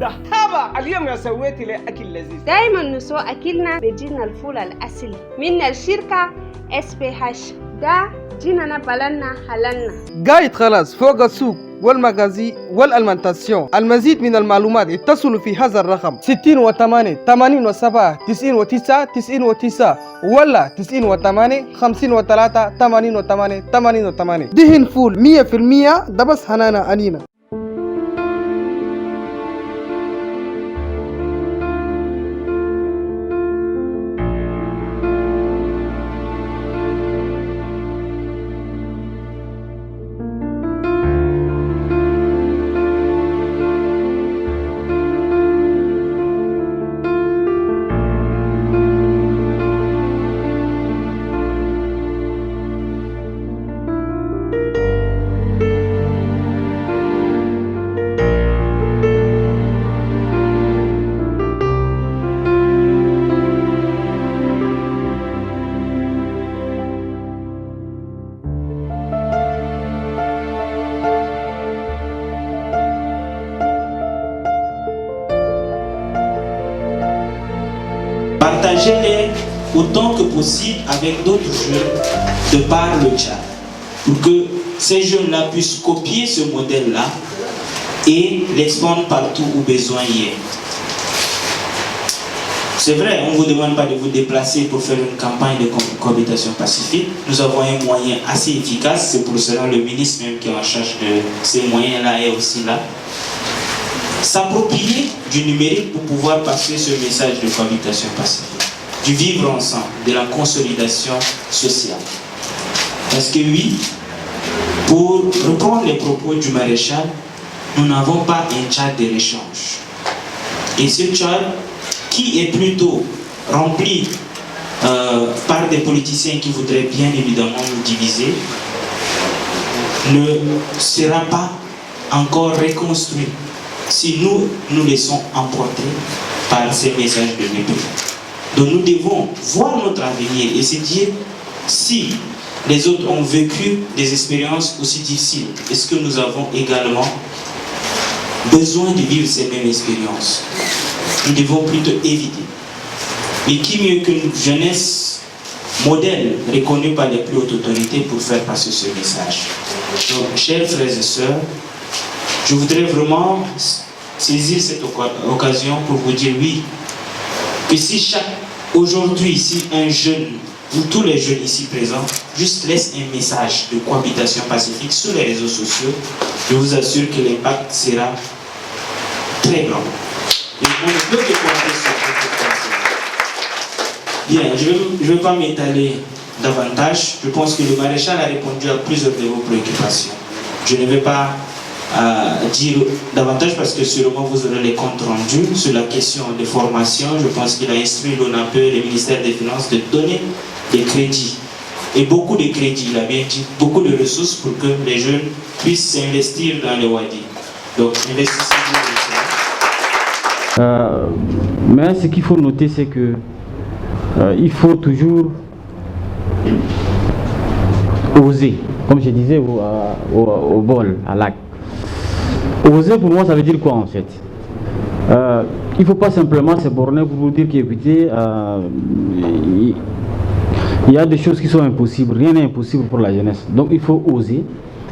ده هذا اليوم يا سويتي لي أكل لذيذ. دائما نسوي أكلنا بجينا الفول الأصلي من الشركة SPH. ده جينا بلدنا حلالنا. قايد خلاص فوق السوق والمغازي والألمنتاسيون. المزيد من المعلومات اتصلوا في هذا الرقم 68 87 99 99 ولا 98 53 88 88. دهن فول 100% ده بس هنانا أنينا. Partagez-les autant que possible avec d'autres jeunes de par le Tchad, pour que ces jeunes-là puissent copier ce modèle-là et l'expandre partout où besoin y est. C'est vrai, on ne vous demande pas de vous déplacer pour faire une campagne de cohabitation pacifique. Nous avons un moyen assez efficace, c'est pour cela le ministre même qui est en charge de ces moyens-là est aussi là. S'approprier du numérique pour pouvoir passer ce message de cohabitation pacifique, du vivre ensemble, de la consolidation sociale. Parce que oui, pour reprendre les propos du maréchal, nous n'avons pas un Tchad de l'échange. Et ce Tchad, qui est plutôt rempli par des politiciens qui voudraient bien évidemment nous diviser, ne sera pas encore reconstruit si nous laissons emporter par ces messages de mépris. Donc nous devons voir notre avenir et se dire, si les autres ont vécu des expériences aussi difficiles, est-ce que nous avons également besoin de vivre ces mêmes expériences? Nous devons plutôt éviter. Mais qui mieux qu'une jeunesse modèle reconnue par les plus hautes autorités pour faire passer ce message? Donc, chers frères et sœurs, je voudrais vraiment saisir cette occasion pour vous dire oui, que si aujourd'hui, si un jeune, ou tous les jeunes ici présents, juste laissent un message de cohabitation pacifique sur les réseaux sociaux, je vous assure que l'impact sera très grand. Et on ne peut que compter sur votre. Bien, je ne vais pas m'étaler davantage. Je pense que le maréchal a répondu à plusieurs de vos préoccupations. Je ne vais pas dire davantage parce que sûrement vous aurez les comptes rendus sur la question de formation. Je pense qu'il a instruit l'ONAPE et le ministère des Finances de donner des crédits. Et beaucoup de crédits, il a bien dit, beaucoup de ressources pour que les jeunes puissent s'investir dans les Wadi. Donc, investissez-vous. Mais ce qu'il faut noter, c'est que il faut toujours oser, comme je disais au bol, à l'acte. Oser pour moi ça veut dire quoi en fait? Il ne faut pas simplement se borner pour vous dire qu'écoutez, il y a des choses qui sont impossibles, rien n'est impossible pour la jeunesse. Donc il faut oser,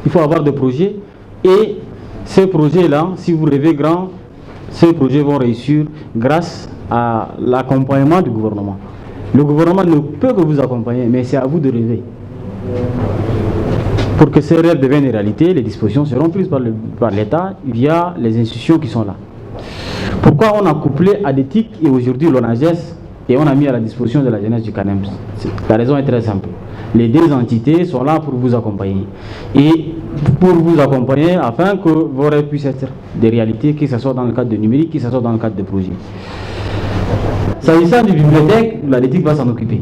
il faut avoir des projets et ces projets-là, si vous rêvez grand, ces projets vont réussir grâce à l'accompagnement du gouvernement. Le gouvernement ne peut que vous accompagner, mais c'est à vous de rêver. Pour que ces rêves deviennent réalité, les dispositions seront prises par l'État via les institutions qui sont là. Pourquoi on a couplé ADETIC et aujourd'hui l'ONAGES et on a mis à la disposition de la jeunesse du CANEMS? La raison est très simple. Les deux entités sont là pour vous accompagner. Et pour vous accompagner afin que vos rêves puissent être des réalités, que ce soit dans le cadre de numérique, que ce soit dans le cadre de projets. S'agissant des bibliothèques, l'ADETIC va s'en occuper.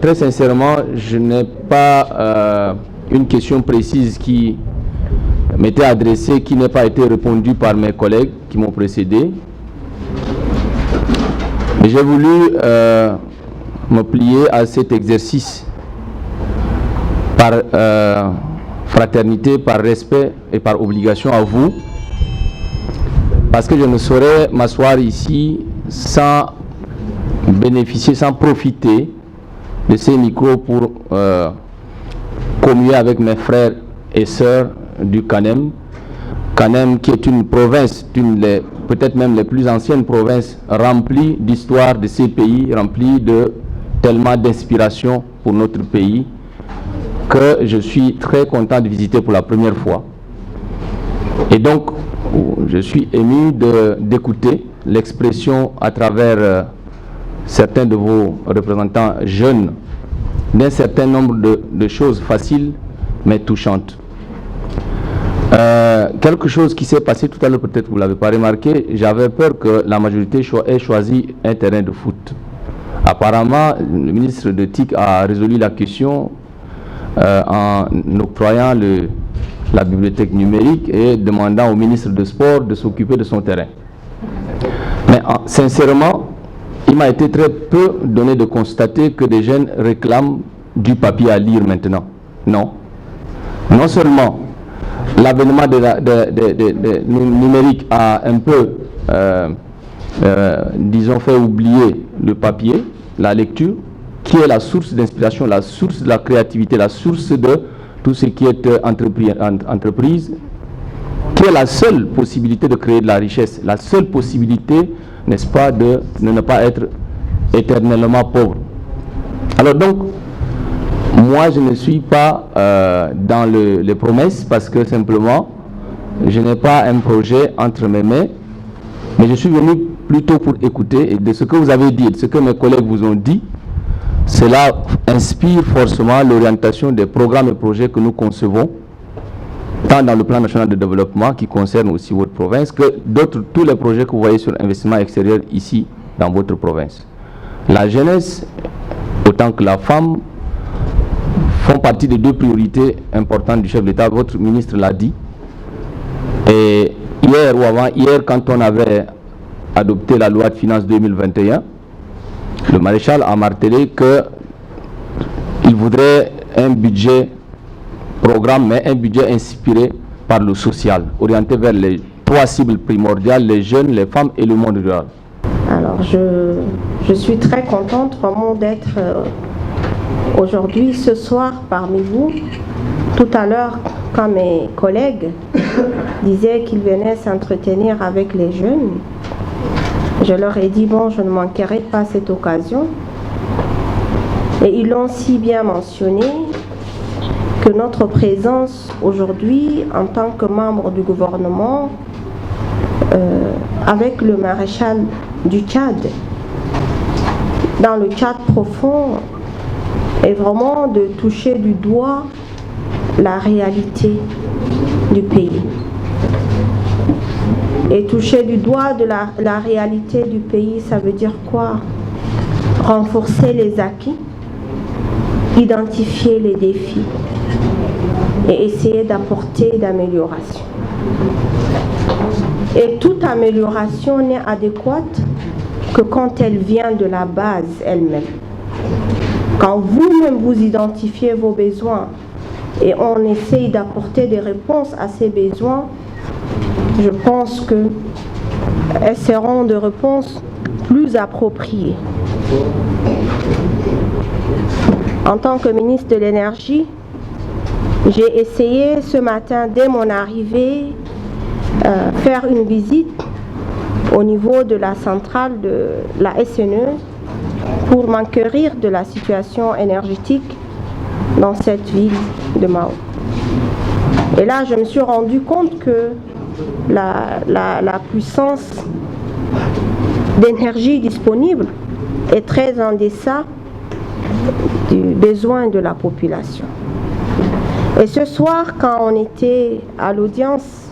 Très sincèrement, je n'ai pas une question précise qui m'était adressée, qui n'a pas été répondue par mes collègues qui m'ont précédé. Mais j'ai voulu me plier à cet exercice par fraternité, par respect et par obligation à vous, parce que je ne saurais m'asseoir ici sans bénéficier, sans profiter de ces micros pour communier avec mes frères et sœurs du Canem. Canem qui est une province, peut-être même les plus anciennes provinces, remplie d'histoire de ces pays, remplie de tellement d'inspiration pour notre pays, que je suis très content de visiter pour la première fois. Et donc, je suis ému d'écouter l'expression à travers certains de vos représentants jeunes d'un certain nombre de choses faciles mais touchantes. Quelque chose qui s'est passé tout à l'heure, peut-être vous ne l'avez pas remarqué, j'avais peur que la majorité ait choisi un terrain de foot. Apparemment, le ministre de TIC a résolu la question en octroyant la bibliothèque numérique et demandant au ministre de Sport de s'occuper de son terrain. Mais sincèrement, il m'a été très peu donné de constater que des jeunes réclament du papier à lire maintenant. Non. Non seulement l'avènement de numérique a un peu, disons, fait oublier le papier, la lecture, qui est la source d'inspiration, la source de la créativité, la source de tout ce qui est entreprise, qui est la seule possibilité de créer de la richesse, la seule possibilité, n'est-ce pas, de ne pas être éternellement pauvre. Alors donc, moi je ne suis pas dans les promesses parce que simplement, je n'ai pas un projet entre mes mains, mais je suis venu plutôt pour écouter, et de ce que vous avez dit, de ce que mes collègues vous ont dit, cela inspire forcément l'orientation des programmes et projets que nous concevons, tant dans le plan national de développement qui concerne aussi votre province, que tous les projets que vous voyez sur investissement extérieur ici dans votre province. La jeunesse, autant que la femme, font partie des deux priorités importantes du chef de l'État. Votre ministre l'a dit. Et hier ou avant-hier, quand on avait adopté la loi de finances 2021, le maréchal a martelé qu'il voudrait un budget programme, mais un budget inspiré par le social, orienté vers les trois cibles primordiales, les jeunes, les femmes et le monde rural. Alors je suis très contente vraiment d'être aujourd'hui, ce soir, parmi vous. Tout à l'heure, quand mes collègues disaient qu'ils venaient s'entretenir avec les jeunes, je leur ai dit, bon, je ne manquerai pas cette occasion. Et ils l'ont si bien mentionné que notre présence aujourd'hui, en tant que membre du gouvernement, avec le maréchal du Tchad, dans le Tchad profond, est vraiment de toucher du doigt la réalité du pays. Et toucher du doigt de la réalité du pays, ça veut dire quoi? Renforcer les acquis, identifier les défis et essayer d'apporter d'amélioration. Et toute amélioration n'est adéquate que quand elle vient de la base elle-même. Quand vous-même vous identifiez vos besoins et on essaye d'apporter des réponses à ces besoins, je pense qu'elles seront des réponses plus appropriées. En tant que ministre de l'Énergie, j'ai essayé ce matin, dès mon arrivée, faire une visite au niveau de la centrale de la SNE pour m'enquérir de la situation énergétique dans cette ville de Mao. Et là, je me suis rendu compte que la puissance d'énergie disponible est très en deçà du besoin de la population. Et ce soir, quand on était à l'audience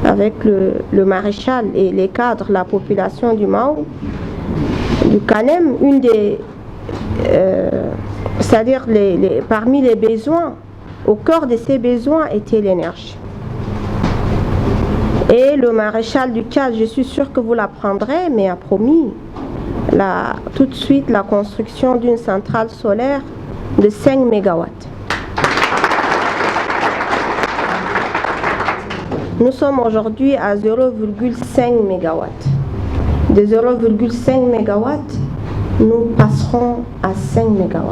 avec le maréchal et les cadres, la population du Mao, du Canem, une des, c'est-à-dire parmi les besoins, au cœur de ces besoins était l'énergie. Et le maréchal du Tchad, je suis sûre que vous l'apprendrez, mais a promis tout de suite la construction d'une centrale solaire de 5 mégawatts. Nous sommes aujourd'hui à 0,5 MW. De 0,5 MW, nous passerons à 5 MW.